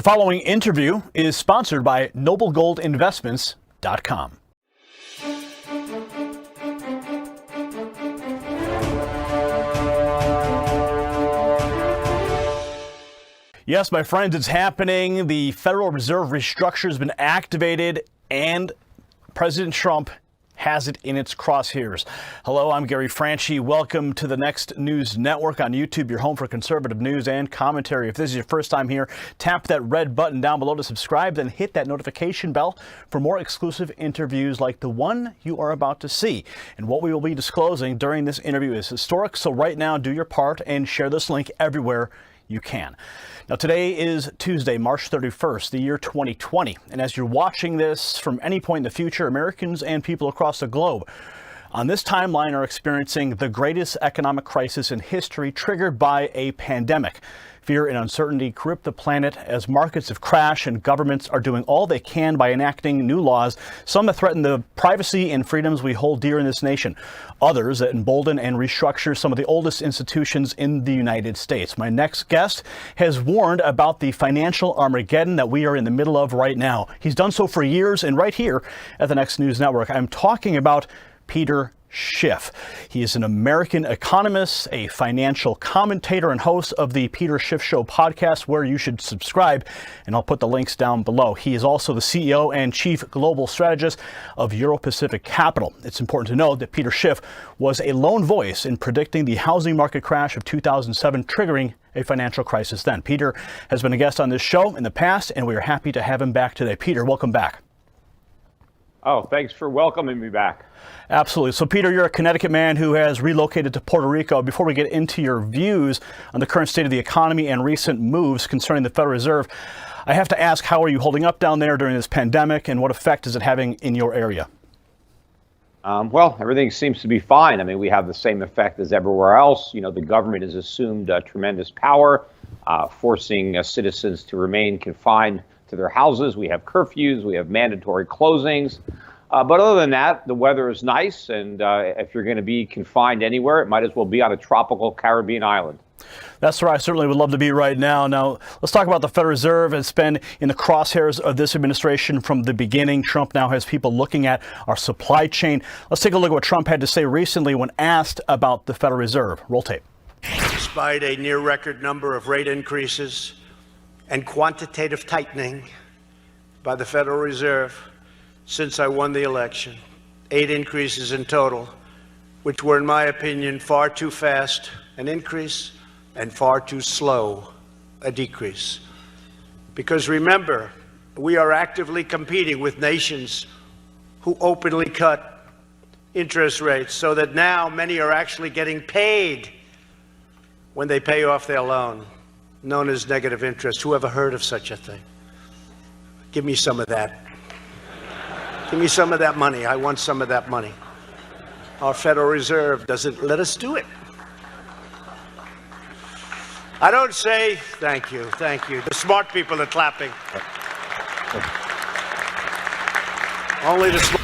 The following interview is sponsored by NobleGoldInvestments.com. Yes, my friends, it's happening. The Federal Reserve restructure has been activated, and President Trump has it in its crosshairs. Hello, I'm Gary Franchi. Welcome to the Next News Network on YouTube, your home for conservative news and commentary. If this is your first time here, tap that red button down below to subscribe, then hit that notification bell for more exclusive interviews like the one you are about to see. And what we will be disclosing during this interview is historic, so right now do your part and share this link everywhere you can. Now, today is Tuesday, March 31st, the year 2020. And as you're watching this from any point in the future, Americans and people across the globe on this timeline are experiencing the greatest economic crisis in history, triggered by a pandemic. Fear and uncertainty grip the planet as markets have crashed and governments are doing all they can by enacting new laws, some that threaten the privacy and freedoms we hold dear in this nation, others that embolden and restructure some of the oldest institutions in the United States. My next guest has warned about the financial Armageddon that we are in the middle of right now. He's done so for years, and right here at the Next News Network, I'm talking about Peter Schiff. He is an American economist, a financial commentator, and host of the Peter Schiff Show podcast, where you should subscribe, and I'll put the links down below. He is also the CEO and chief global strategist of Euro-Pacific Capital. It's important to note that Peter Schiff was a lone voice in predicting the housing market crash of 2007, triggering a financial crisis then. Peter has been a guest on this show in the past, and we are happy to have him back today. Peter, welcome back. Oh, thanks for welcoming me back. Absolutely. So, Peter, you're a Connecticut man who has relocated to Puerto Rico. Before we get into your views on the current state of the economy and recent moves concerning the Federal Reserve, I have to ask, how are you holding up down there during this pandemic, and what effect is it having in your area? Well, everything seems to be fine. I mean, we have the same effect as everywhere else. You know, the government has assumed tremendous power, forcing citizens to remain confined to their houses. We have curfews, we have mandatory closings. But other than that, the weather is nice, and if you're going to be confined anywhere, it might as well be on a tropical Caribbean island. That's where I certainly would love to be right now. Now, let's talk about the Federal Reserve. It's been in the crosshairs of this administration from the beginning. Trump now has people looking at our supply chain. Let's take a look at what Trump had to say recently when asked about the Federal Reserve. Roll tape. Despite a near record number of rate increases and quantitative tightening by the Federal Reserve since I won the election, 8 increases in total, which were, in my opinion, far too fast an increase and far too slow a decrease. Because remember, we are actively competing with nations who openly cut interest rates, so that now many are actually getting paid when they pay off their loan, known as negative interest. Who ever heard of such a thing? Give me some of that. Give me some of that money. I want some of that money. Our Federal Reserve doesn't let us do it. I don't say thank you, thank you. The smart people are clapping. Only the smart.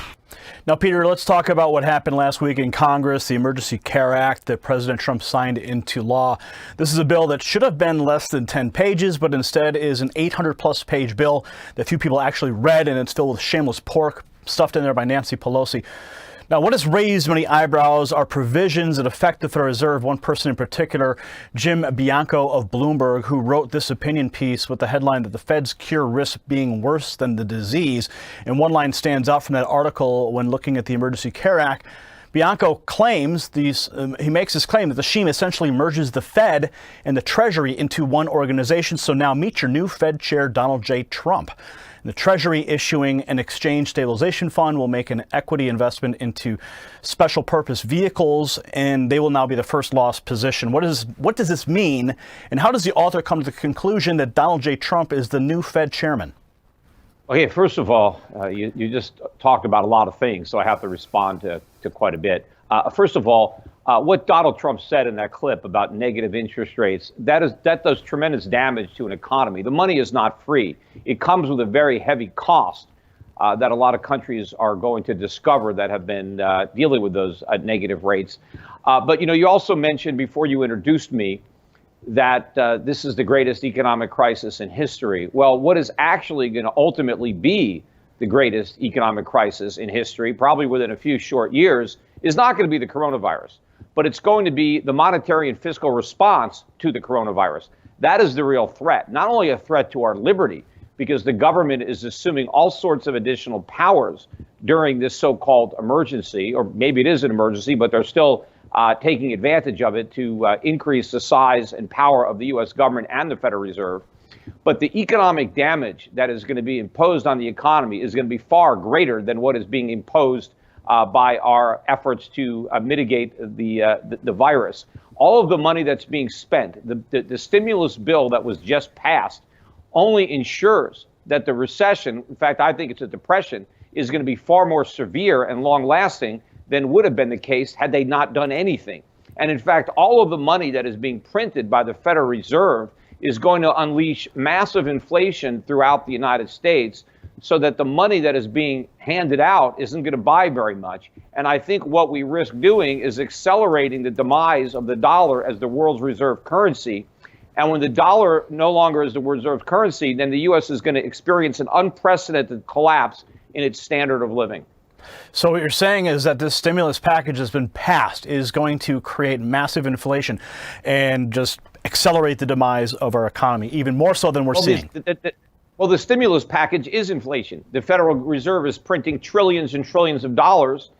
Now, Peter, let's talk about what happened last week in Congress, the Emergency Care Act that President Trump signed into law. This is a bill that should have been less than 10 pages, but instead is an 800-plus page bill that few people actually read, and it's filled with shameless pork stuffed in there by Nancy Pelosi. Now, what has raised many eyebrows are provisions that affect the Federal Reserve. One person in particular, Jim Bianco of Bloomberg, who wrote this opinion piece with the headline that the Fed's cure risks being worse than the disease. And one line stands out from that article when looking at the Emergency Care Act. Bianco claims he makes this claim that the scheme essentially merges the Fed and the Treasury into one organization. So now meet your new Fed chair, Donald J. Trump. The Treasury issuing an exchange stabilization fund will make an equity investment into special purpose vehicles, and they will now be the first loss position. What does this mean, and how does the author come to the conclusion that Donald J. Trump is the new Fed chairman? Okay, first of all, you just talked about a lot of things, so I have to respond to quite a bit. First of all, what Donald Trump said in that clip about negative interest rates, that does tremendous damage to an economy. The money is not free. It comes with a very heavy cost that a lot of countries are going to discover that have been dealing with those negative rates. But, you know, you also mentioned before you introduced me that this is the greatest economic crisis in history. Well, what is actually going to ultimately be the greatest economic crisis in history, probably within a few short years, is not going to be the coronavirus, but it's going to be the monetary and fiscal response to the coronavirus. That is the real threat, not only a threat to our liberty, because the government is assuming all sorts of additional powers during this so-called emergency, or maybe it is an emergency, but they're still taking advantage of it to increase the size and power of the U.S. government and the Federal Reserve. But the economic damage that is going to be imposed on the economy is going to be far greater than what is being imposed by our efforts to mitigate the virus. All of the money that's being spent, the stimulus bill that was just passed, only ensures that the recession, in fact, I think it's a depression, is going to be far more severe and long-lasting than would have been the case had they not done anything. And in fact, all of the money that is being printed by the Federal Reserve is going to unleash massive inflation throughout the United States, so that the money that is being handed out isn't going to buy very much. And I think what we risk doing is accelerating the demise of the dollar as the world's reserve currency. And when the dollar no longer is the reserve currency, then the U.S. is going to experience an unprecedented collapse in its standard of living. So what you're saying is that this stimulus package has been passed is going to create massive inflation and just accelerate the demise of our economy, even more so than we're seeing. Well, the stimulus package is inflation. The Federal Reserve is printing trillions and trillions of dollars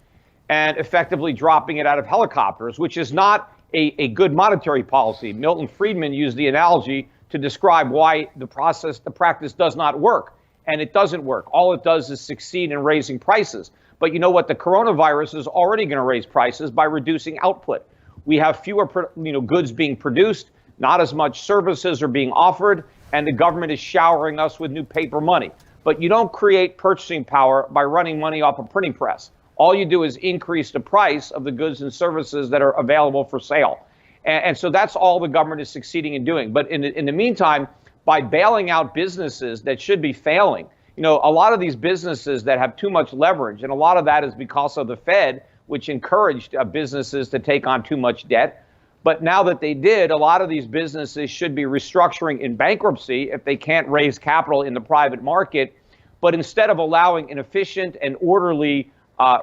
and effectively dropping it out of helicopters, which is not a good monetary policy. Milton Friedman used the analogy to describe why the practice does not work. And it doesn't work. All it does is succeed in raising prices. But you know what? The coronavirus is already going to raise prices by reducing output. We have fewer goods being produced, not as much services are being offered, and the government is showering us with new paper money. But you don't create purchasing power by running money off a printing press. All you do is increase the price of the goods and services that are available for sale. And so that's all the government is succeeding in doing. But in the meantime, by bailing out businesses that should be failing, a lot of these businesses that have too much leverage, and a lot of that is because of the Fed, which encouraged businesses to take on too much debt. But now that they did, a lot of these businesses should be restructuring in bankruptcy if they can't raise capital in the private market. But instead of allowing an efficient and orderly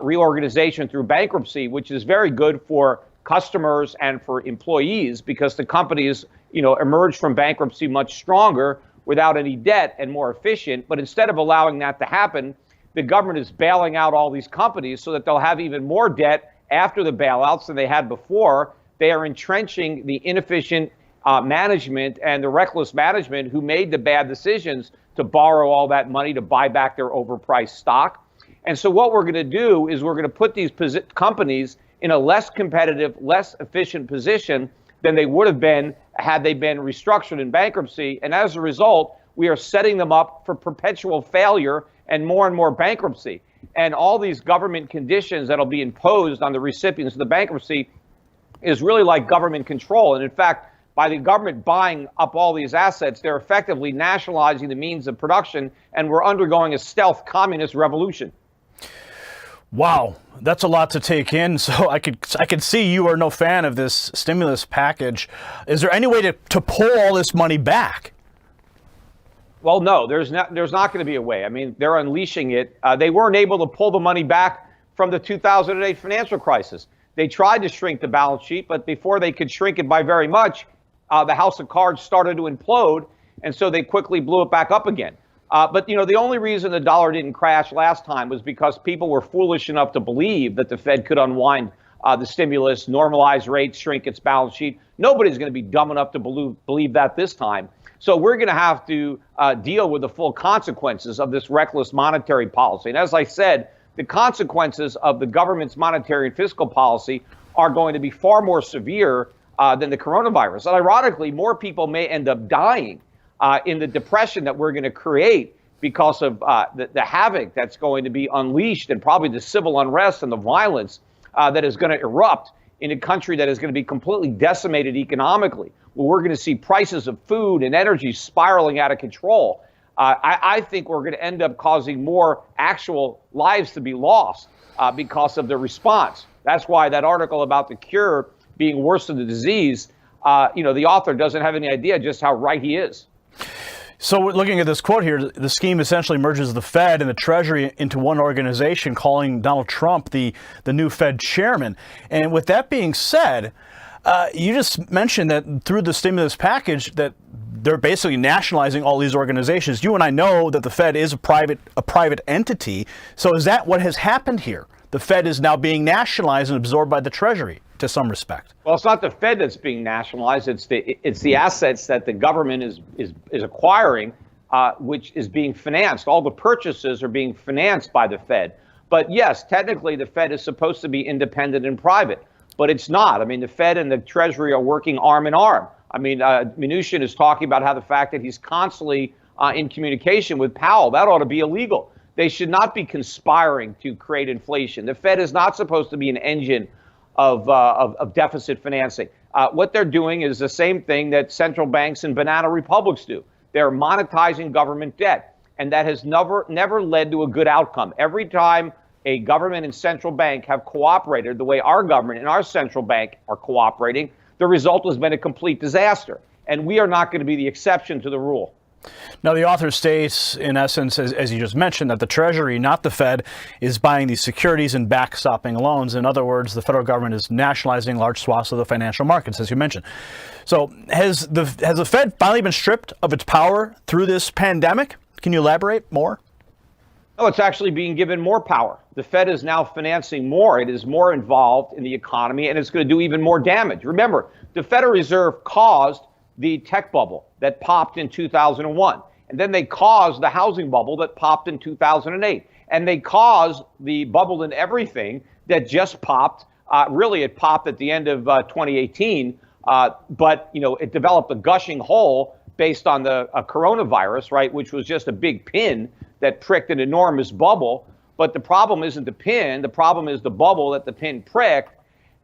reorganization through bankruptcy, which is very good for customers and for employees, because the companies, emerge from bankruptcy much stronger without any debt and more efficient. But instead of allowing that to happen, the government is bailing out all these companies so that they'll have even more debt after the bailouts than they had before. They are entrenching the inefficient management and the reckless management who made the bad decisions to borrow all that money to buy back their overpriced stock. And so what we're going to do is we're going to put these companies in a less competitive, less efficient position than they would have been had they been restructured in bankruptcy. And as a result, we are setting them up for perpetual failure and more bankruptcy. And all these government conditions that'll be imposed on the recipients of the bankruptcy is really like government control. And in fact, by the government buying up all these assets, they're effectively nationalizing the means of production, and we're undergoing a stealth communist revolution. Wow, that's a lot to take in. So I could see you are no fan of this stimulus package. Is there any way to pull all this money back? Well, no, there's not going to be a way. I mean, they're unleashing it. They weren't able to pull the money back from the 2008 financial crisis. They tried to shrink the balance sheet, but before they could shrink it by very much, the house of cards started to implode, and so they quickly blew it back up again. But the only reason the dollar didn't crash last time was because people were foolish enough to believe that the Fed could unwind the stimulus, normalize rates, shrink its balance sheet. Nobody's going to be dumb enough to believe that this time. So we're going to have to deal with the full consequences of this reckless monetary policy. And as I said, the consequences of the government's monetary and fiscal policy are going to be far more severe than the coronavirus. And ironically, more people may end up dying in the depression that we're going to create because of the havoc that's going to be unleashed, and probably the civil unrest and the violence that is going to erupt in a country that is going to be completely decimated economically, where we're going to see prices of food and energy spiraling out of control. I think we're going to end up causing more actual lives to be lost because of the response. That's why that article about the cure being worse than the disease the author doesn't have any idea just how right he is. So looking at this quote here, the scheme essentially merges the Fed and the Treasury into one organization, calling Donald Trump the new Fed chairman. And with that being said, you just mentioned that through the stimulus package that they're basically nationalizing all these organizations. You and I know that the Fed is a private entity. So is that what has happened here? The Fed is now being nationalized and absorbed by the Treasury to some respect. Well, it's not the Fed that's being nationalized. It's the assets that the government is acquiring, which is being financed. All the purchases are being financed by the Fed. But yes, technically the Fed is supposed to be independent and private, but it's not. I mean, the Fed and the Treasury are working arm in arm. I mean, Mnuchin is talking about how the fact that he's constantly in communication with Powell, that ought to be illegal. They should not be conspiring to create inflation. The Fed is not supposed to be an engine of deficit financing. What they're doing is the same thing that central banks and banana republics do. They're monetizing government debt, and that has never led to a good outcome. Every time a government and central bank have cooperated the way our government and our central bank are cooperating, the result has been a complete disaster. And we are not going to be the exception to the rule. Now, the author states, in essence, as you just mentioned, that the Treasury, not the Fed, is buying these securities and backstopping loans. In other words, the federal government is nationalizing large swaths of the financial markets, as you mentioned. So has the Fed finally been stripped of its power through this pandemic? Can you elaborate more? No, it's actually being given more power. The Fed is now financing more. It is more involved in the economy, and it's going to do even more damage. Remember, the Federal Reserve caused the tech bubble that popped in 2001. And then they caused the housing bubble that popped in 2008. And they caused the bubble in everything that just popped. Really, it popped at the end of 2018. But, it developed a gushing hole based on the coronavirus, right, which was just a big pin that pricked an enormous bubble. But the problem isn't the pin. The problem is the bubble that the pin pricked.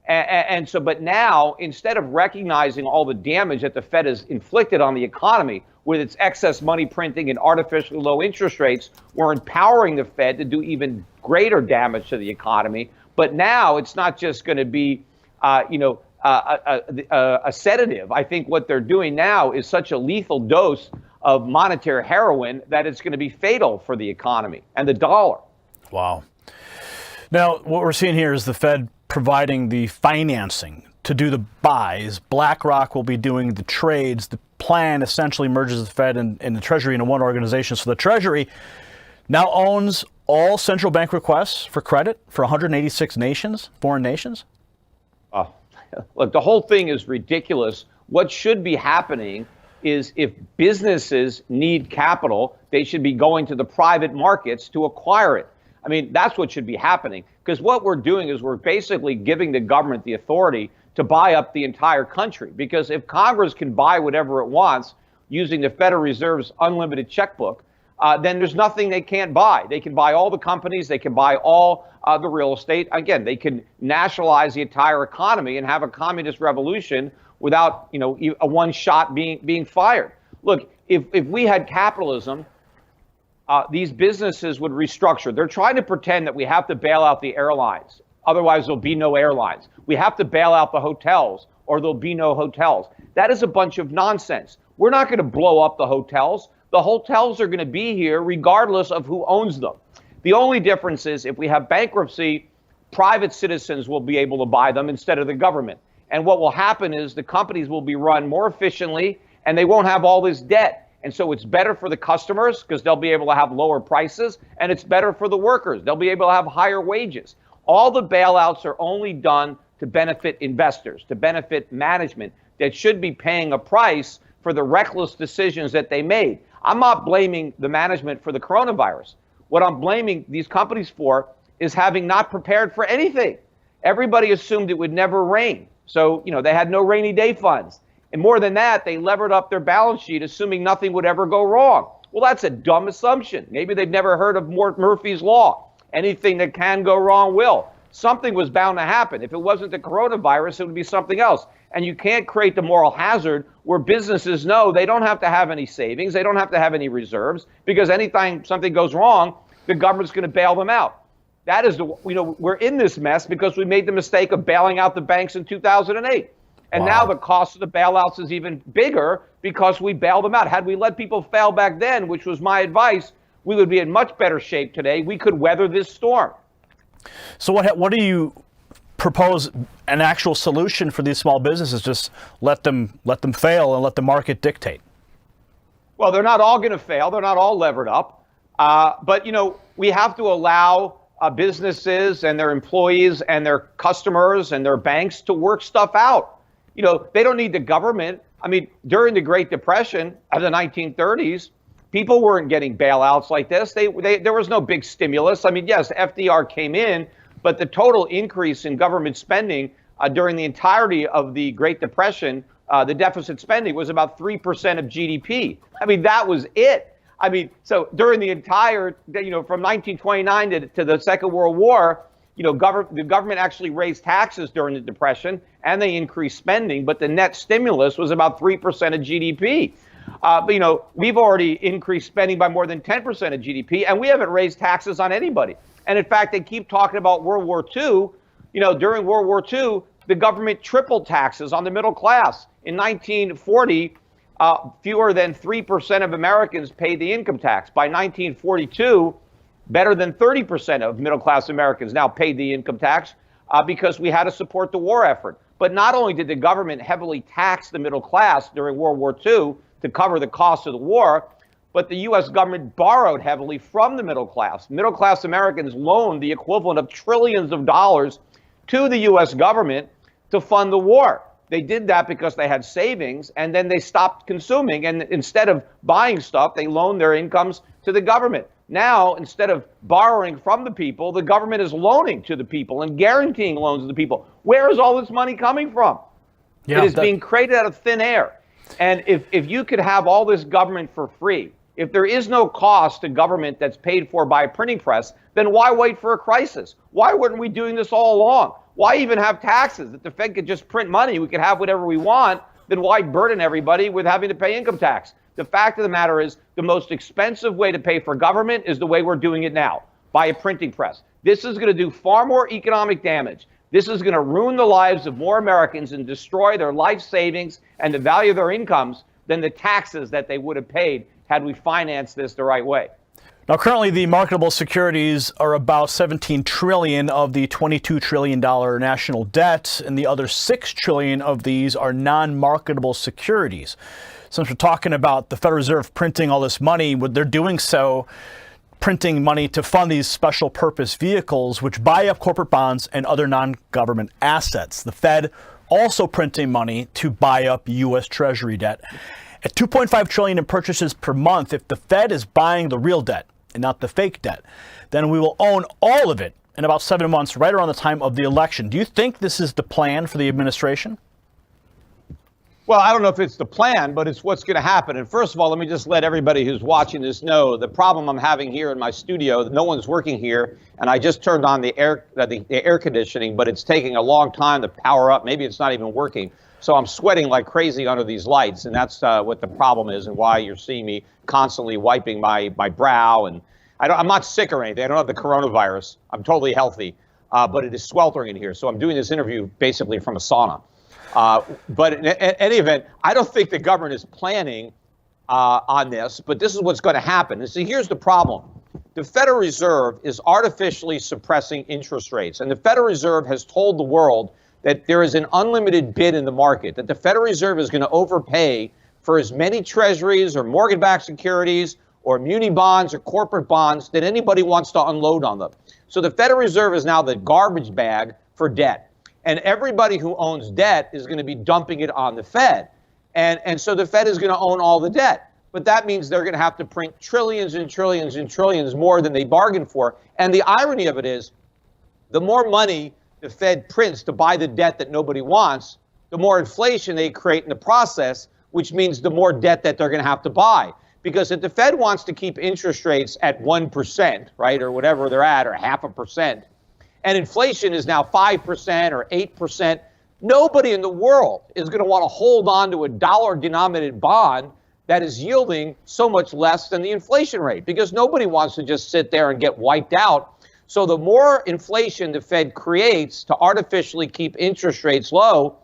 But now, instead of recognizing all the damage that the Fed has inflicted on the economy with its excess money printing and artificially low interest rates, we're empowering the Fed to do even greater damage to the economy. But now it's not just going to be, a sedative. I think what they're doing now is such a lethal dose of monetary heroin that it's going to be fatal for the economy and the dollar. Wow. Now, what we're seeing here is the Fed providing the financing to do the buys. BlackRock will be doing the trades. The plan essentially merges the Fed and the Treasury into one organization. So the Treasury now owns all central bank requests for credit for 186 nations, foreign nations. Look, the whole thing is ridiculous. What should be happening is if businesses need capital, they should be going to the private markets to acquire it. I mean, that's what should be happening, because what we're doing is we're basically giving the government the authority to buy up the entire country. Because if Congress can buy whatever it wants using the Federal Reserve's unlimited checkbook, then there's nothing they can't buy. They can buy all the companies. They can buy all the real estate. Again, they can nationalize the entire economy and have a communist revolution without, a one shot being fired. Look, if we had capitalism, these businesses would restructure. They're trying to pretend that we have to bail out the airlines. Otherwise, there'll be no airlines. We have to bail out the hotels or there'll be no hotels. That is a bunch of nonsense. We're not going to blow up the hotels. The hotels are going to be here regardless of who owns them. The only difference is if we have bankruptcy, private citizens will be able to buy them instead of the government. And what will happen is the companies will be run more efficiently and they won't have all this debt. And so it's better for the customers because they'll be able to have lower prices, and it's better for the workers. They'll be able to have higher wages. All the bailouts are only done to benefit investors, to benefit management that should be paying a price for the reckless decisions that they made. I'm not blaming the management for the coronavirus. What I'm blaming these companies for is having not prepared for anything. Everybody assumed it would never rain. So, they had no rainy day funds. And more than that, they levered up their balance sheet, assuming nothing would ever go wrong. Well, that's a dumb assumption. Maybe they've never heard of Murphy's Law. Anything that can go wrong will. Something was bound to happen. If it wasn't the coronavirus, it would be something else. And you can't create the moral hazard where businesses know they don't have to have any savings, they don't have to have any reserves, because anytime something goes wrong, the government's going to bail them out. That is we're in this mess because we made the mistake of bailing out the banks in 2008. And Wow. now the cost of the bailouts is even bigger because we bailed them out. Had we let people fail back then, which was my advice, we would be in much better shape today. We could weather this storm. So what do you propose an actual solution for these small businesses? Just let them fail and let the market dictate? Well, they're not all going to fail. They're not all levered up. But, we have to allow businesses and their employees and their customers and their banks to work stuff out. They don't need the government. I mean, during the Great Depression of the 1930s, people weren't getting bailouts like this. There was no big stimulus. I mean, yes, FDR came in, but the total increase in government spending during the entirety of the Great Depression, the deficit spending was about 3% of GDP. I mean, that was it. I mean, so during the entire, from 1929 to the Second World War, the government actually raised taxes during the Depression and they increased spending, but the net stimulus was about 3% of GDP. But, we've already increased spending by more than 10% of GDP, and we haven't raised taxes on anybody. And in fact, they keep talking about World War II. During World War II, the government tripled taxes on the middle class. In 1940, fewer than 3% of Americans paid the income tax. By 1942, better than 30% of middle-class Americans now paid the income tax because we had to support the war effort. But not only did the government heavily tax the middle class during World War II to cover the cost of the war, but the U.S. government borrowed heavily from the middle class. Middle-class Americans loaned the equivalent of trillions of dollars to the U.S. government to fund the war. They did that because they had savings, and then they stopped consuming. And instead of buying stuff, they loaned their incomes to the government. Now, instead of borrowing from the people, the government is loaning to the people and guaranteeing loans to the people. Where is all this money coming from? Yeah, it is being created out of thin air. And if you could have all this government for free, if there is no cost to government that's paid for by a printing press, then why wait for a crisis? Why weren't we doing this all along? Why even have taxes? If the Fed could just print money, we could have whatever we want, then why burden everybody with having to pay income tax? The fact of the matter is the most expensive way to pay for government is the way we're doing it now, by a printing press. This is going to do far more economic damage. This is going to ruin the lives of more Americans and destroy their life savings and the value of their incomes than the taxes that they would have paid had we financed this the right way. Now, currently, the marketable securities are about $17 trillion of the $22 trillion national debt, and the other $6 trillion of these are non-marketable securities. Since we're talking about the Federal Reserve printing all this money, they're doing so printing money to fund these special purpose vehicles, which buy up corporate bonds and other non-government assets. The Fed also printing money to buy up U.S. Treasury debt. At $2.5 trillion in purchases per month, if the Fed is buying the real debt and not the fake debt, then we will own all of it in about 7 months, right around the time of the election. Do you think this is the plan for the administration? Well, I don't know if it's the plan, but it's what's going to happen. And first of all, let me just let everybody who's watching this know the problem I'm having here in my studio. No one's working here, and I just turned on the air conditioning, but it's taking a long time to power up. Maybe it's not even working. So I'm sweating like crazy under these lights, and that's what the problem is and why you're seeing me constantly wiping my brow. And I'm not sick or anything. I don't have the coronavirus. I'm totally healthy, but it is sweltering in here. So I'm doing this interview basically from a sauna. But in any event, I don't think the government is planning on this, but this is what's going to happen. And see, here's the problem. The Federal Reserve is artificially suppressing interest rates, and the Federal Reserve has told the world that there is an unlimited bid in the market, that the Federal Reserve is going to overpay for as many treasuries or mortgage-backed securities or muni bonds or corporate bonds that anybody wants to unload on them. So the Federal Reserve is now the garbage bag for debt. And everybody who owns debt is going to be dumping it on the Fed. And so the Fed is going to own all the debt. But that means they're going to have to print trillions and trillions and trillions more than they bargained for. And the irony of it is, the more money the Fed prints to buy the debt that nobody wants, the more inflation they create in the process, which means the more debt that they're going to have to buy. Because if the Fed wants to keep interest rates at 1%, right, or whatever they're at, or 0.5%, and inflation is now 5% or 8%, nobody in the world is going to want to hold on to a dollar-denominated bond that is yielding so much less than the inflation rate, because nobody wants to just sit there and get wiped out. So the more inflation the Fed creates to artificially keep interest rates low,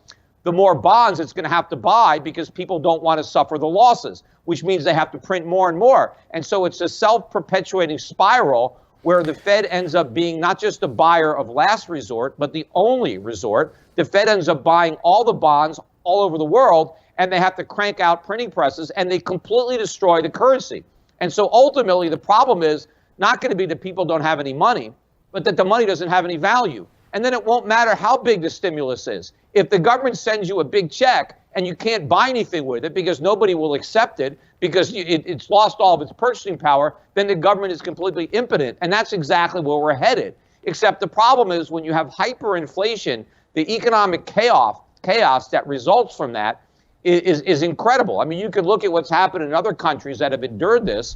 the more bonds it's going to have to buy because people don't want to suffer the losses, which means they have to print more and more. And so it's a self-perpetuating spiral where the Fed ends up being not just a buyer of last resort, but the only resort. The Fed ends up buying all the bonds all over the world, and they have to crank out printing presses, and they completely destroy the currency. And so ultimately, the problem is not going to be that people don't have any money, but that the money doesn't have any value. And then it won't matter how big the stimulus is. If the government sends you a big check and you can't buy anything with it because nobody will accept it because it's lost all of its purchasing power, then the government is completely impotent. And that's exactly where we're headed. Except the problem is when you have hyperinflation, the economic chaos that results from that is incredible. I mean, you could look at what's happened in other countries that have endured this.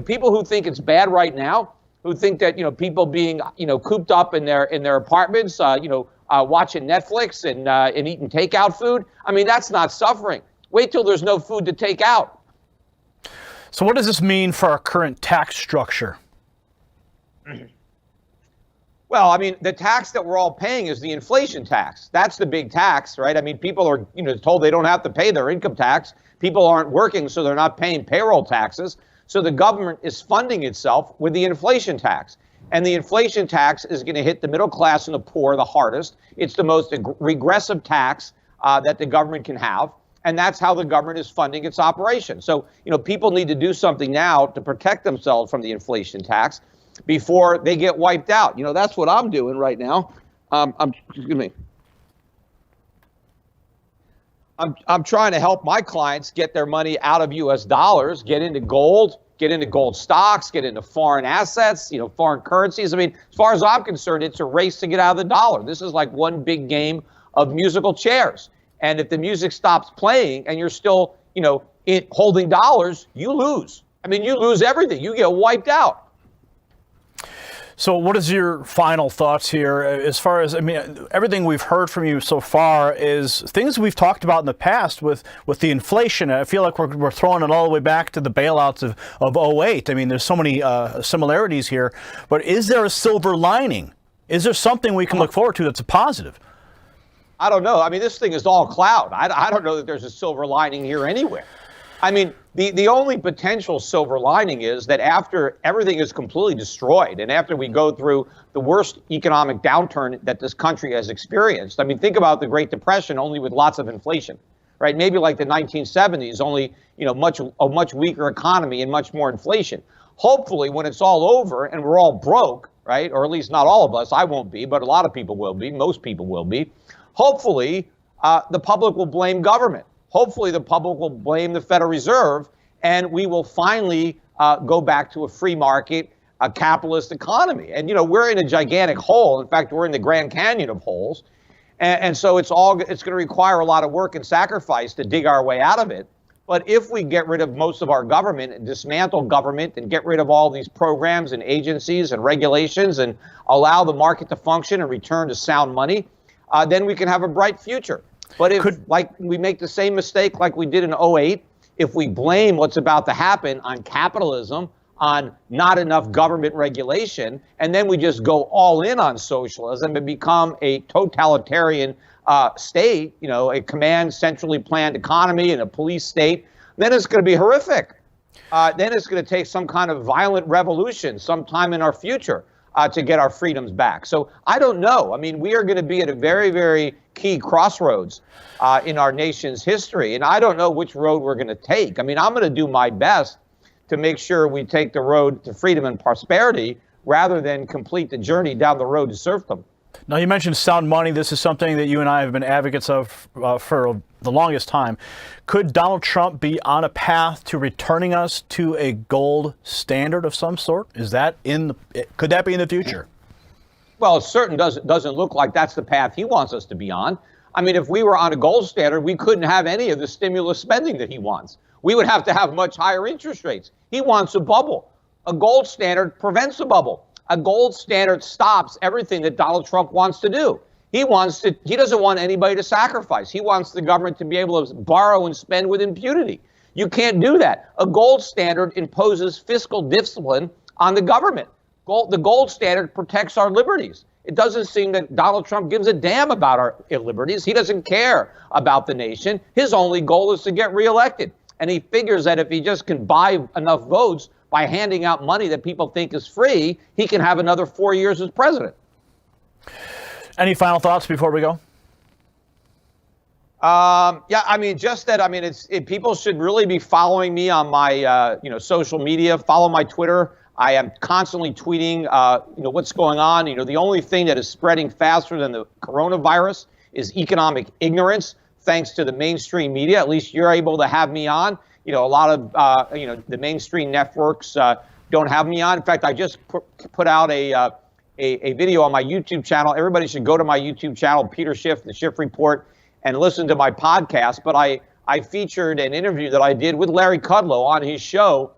People who think it's bad right now, who think that people being cooped up in their apartments, watching Netflix and eating takeout food. I mean, that's not suffering. Wait till there's no food to take out. So what does this mean for our current tax structure? Well, I mean, the tax that we're all paying is the inflation tax. That's the big tax, right? I mean, people are told they don't have to pay their income tax. People aren't working, so they're not paying payroll taxes. So the government is funding itself with the inflation tax. And the inflation tax is going to hit the middle class and the poor the hardest. It's the most regressive tax that the government can have. And that's how the government is funding its operation. So, people need to do something now to protect themselves from the inflation tax before they get wiped out. That's what I'm doing right now. Excuse me. I'm trying to help my clients get their money out of U.S. dollars, get into gold stocks, get into foreign assets, foreign currencies. I mean, as far as I'm concerned, it's a race to get out of the dollar. This is like one big game of musical chairs. And if the music stops playing and you're still, holding dollars, you lose. I mean, you lose everything. You get wiped out. So what is your final thoughts here as far as, everything we've heard from you so far is things we've talked about in the past with the inflation. I feel like we're throwing it all the way back to the bailouts of 08. I mean, there's so many similarities here, but is there a silver lining? Is there something we can look forward to that's a positive? I don't know. I mean, this thing is all cloud. I don't know that there's a silver lining here anywhere. I mean, the only potential silver lining is that after everything is completely destroyed and after we go through the worst economic downturn that this country has experienced. I mean, think about the Great Depression only with lots of inflation, right? Maybe like the 1970s, only, a much weaker economy and much more inflation. Hopefully, when it's all over and we're all broke, right? Or at least not all of us, I won't be, but a lot of people will be, most people will be. Hopefully, the public will blame government. Hopefully, the public will blame the Federal Reserve, and we will finally go back to a free market, a capitalist economy. And, we're in a gigantic hole. In fact, we're in the Grand Canyon of holes. And so it's going to require a lot of work and sacrifice to dig our way out of it. But if we get rid of most of our government and dismantle government and get rid of all these programs and agencies and regulations and allow the market to function and return to sound money, then we can have a bright future. But if we make the same mistake like we did in 08, if we blame what's about to happen on capitalism, on not enough government regulation, and then we just go all in on socialism and become a totalitarian state, a command centrally planned economy and a police state, then it's going to be horrific. Then it's going to take some kind of violent revolution sometime in our future to get our freedoms back. So I don't know. I mean, we are going to be at a very, very key crossroads in our nation's history. And I don't know which road we're going to take. I mean, I'm going to do my best to make sure we take the road to freedom and prosperity rather than complete the journey down the road to serfdom. Now, you mentioned sound money. This is something that you and I have been advocates of for the longest time. Could Donald Trump be on a path to returning us to a gold standard of some sort? Could that be in the future? Well, it certainly doesn't look like that's the path he wants us to be on. I mean, if we were on a gold standard, we couldn't have any of the stimulus spending that he wants. We would have to have much higher interest rates. He wants a bubble. A gold standard prevents a bubble. A gold standard stops everything that Donald Trump wants to do. He doesn't want anybody to sacrifice. He wants the government to be able to borrow and spend with impunity. You can't do that. A gold standard imposes fiscal discipline on the government. The gold standard protects our liberties. It doesn't seem that Donald Trump gives a damn about our liberties. He doesn't care about the nation. His only goal is to get reelected. And he figures that if he just can buy enough votes by handing out money that people think is free, he can have another 4 years as president. Any final thoughts before we go? Yeah, I mean, just that. I mean, people should really be following me on my, social media. Follow my Twitter. I am constantly tweeting, what's going on. The only thing that is spreading faster than the coronavirus is economic ignorance, thanks to the mainstream media. At least you're able to have me on. A lot of, the mainstream networks don't have me on. In fact, I just put out a video on my YouTube channel. Everybody should go to my YouTube channel, Peter Schiff, The Schiff Report, and listen to my podcast. But I featured an interview that I did with Larry Kudlow on his show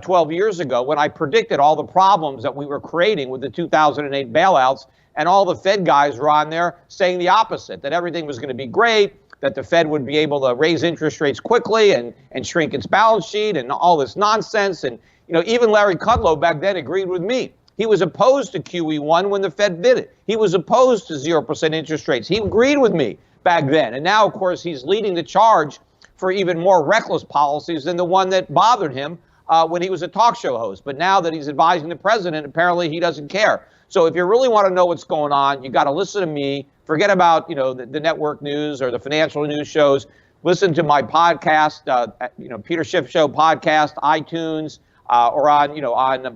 12 years ago when I predicted all the problems that we were creating with the 2008 bailouts, and all the Fed guys were on there saying the opposite, that everything was going to be great, that the Fed would be able to raise interest rates quickly and shrink its balance sheet and all this nonsense. And, even Larry Kudlow back then agreed with me. He was opposed to QE1 when the Fed did it. He was opposed to 0% interest rates. He agreed with me back then. And now, of course, he's leading the charge for even more reckless policies than the one that bothered him when he was a talk show host. But now that he's advising the president, apparently he doesn't care. So if you really want to know what's going on, you got to listen to me. Forget about, the network news or the financial news shows. Listen to my podcast, Peter Schiff Show podcast, iTunes, or on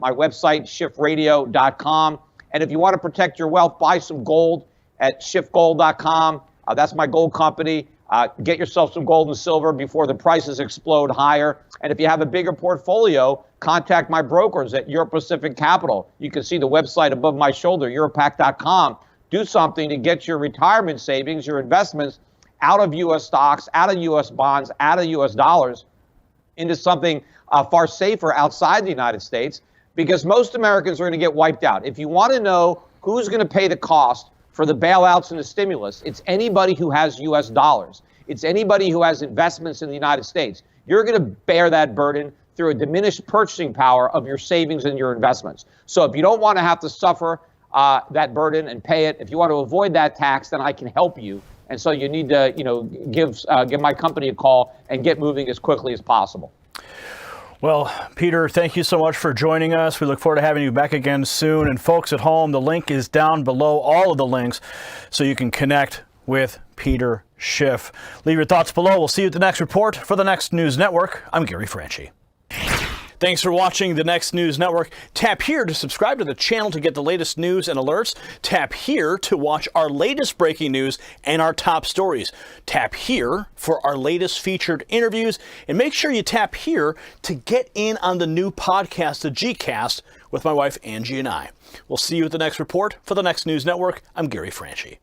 my website, schiffradio.com. And if you want to protect your wealth, buy some gold at schiffgold.com. That's my gold company. Get yourself some gold and silver before the prices explode higher. And if you have a bigger portfolio, contact my brokers at Euro Pacific Capital. You can see the website above my shoulder, europac.com. Do something to get your retirement savings, your investments out of U.S. stocks, out of U.S. bonds, out of U.S. dollars into something far safer outside the United States, because most Americans are going to get wiped out. If you want to know who's going to pay the cost for the bailouts and the stimulus, it's anybody who has U.S. dollars. It's anybody who has investments in the United States. You're going to bear that burden through a diminished purchasing power of your savings and your investments. So if you don't want to have to suffer that burden and pay it, if you want to avoid that tax, then I can help you. And so you need to, give my company a call and get moving as quickly as possible. Well, Peter, thank you so much for joining us. We look forward to having you back again soon. And folks at home, the link is down below, all of the links, so you can connect with Peter Schiff. Leave your thoughts below. We'll see you at the next report for the Next News Network. I'm Gary Franchi. Thanks for watching the Next News Network. Tap here to subscribe to the channel to get the latest news and alerts. Tap here to watch our latest breaking news and our top stories. Tap here for our latest featured interviews. And make sure you tap here to get in on the new podcast, the G-Cast, with my wife Angie and I. We'll see you at the next report for the Next News Network. I'm Gary Franchi.